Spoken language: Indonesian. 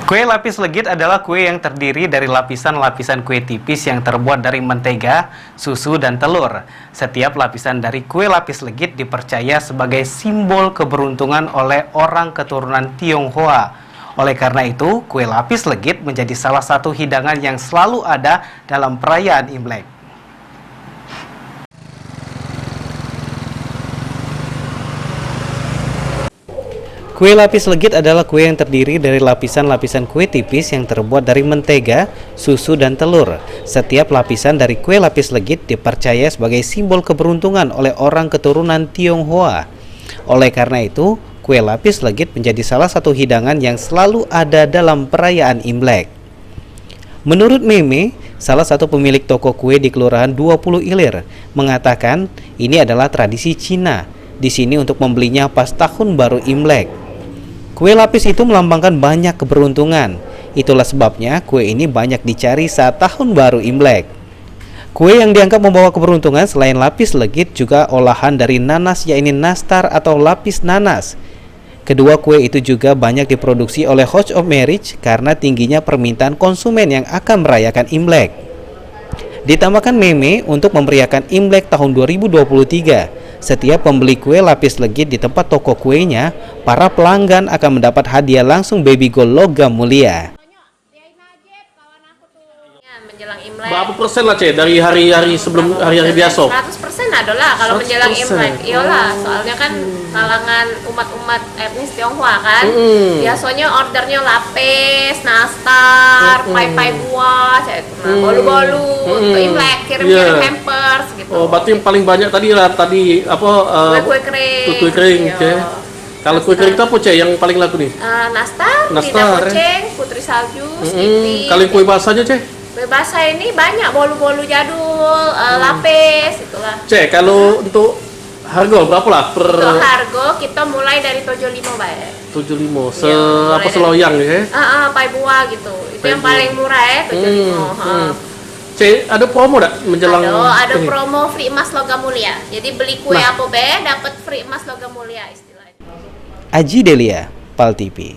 Kue lapis legit adalah kue yang terdiri dari lapisan-lapisan kue tipis yang terbuat dari mentega, susu, dan telur. Setiap lapisan dari kue lapis legit dipercaya sebagai simbol keberuntungan oleh orang keturunan Tionghoa. Oleh karena itu, kue lapis legit menjadi salah satu hidangan yang selalu ada dalam perayaan Imlek. Kue lapis legit adalah kue yang terdiri dari lapisan-lapisan kue tipis yang terbuat dari mentega, susu, dan telur. Setiap lapisan dari kue lapis legit dipercaya sebagai simbol keberuntungan oleh orang keturunan Tionghoa. Oleh karena itu, kue lapis legit menjadi salah satu hidangan yang selalu ada dalam perayaan Imlek. Menurut Meme, salah satu pemilik toko kue di Kelurahan 20 Ilir, mengatakan ini adalah tradisi Cina di sini untuk membelinya pas tahun baru Imlek. Kue lapis itu melambangkan banyak keberuntungan. Itulah sebabnya kue ini banyak dicari saat tahun baru Imlek. Kue yang dianggap membawa keberuntungan selain lapis legit juga olahan dari nanas, yaitu nastar atau lapis nanas. Kedua kue itu juga banyak diproduksi oleh House of Marriage karena tingginya permintaan konsumen yang akan merayakan Imlek. Ditambahkan Meme untuk memeriahkan Imlek tahun 2023. Setiap pembeli kue lapis legit di tempat toko kuenya, para pelanggan akan mendapat hadiah langsung baby gold logam mulia. Menjelang Imlek. Berapa persen lah dari hari-hari sebelum hari-hari biasa? 100% adalah kalau menjelang Imlek. Iyalah, soalnya kan kalangan umat-umat etnis Tionghoa kan. Biasanya ordernya lapis, nastar, pai-pai buah, bolu-bolu untuk Imlek, kirim-kirim hampers gitu. Oh, berarti yang paling banyak tadi kue kering. Kue kering, oke. Kalau kue kering itu apa, Cek, yang paling laku nih? Nastar, lidah kucing, putri salju, skippy. Kalau kue basahnya, Cek? Kue basah ini banyak bolu-bolu jadul, lapis, itulah. Cek, kalau untuk harga berapa lah per? Untuk harga kita mulai dari 75 baik. 75, Iya, seloyang ya? Pai buah gitu. Itu yang paling murah ya, 75. Cek, ada promo tak menjelang? Ada promo free emas logam mulia. Jadi beli kue apa be, dapat free emas logam mulia istilahnya. Aji Delia, PAL TV.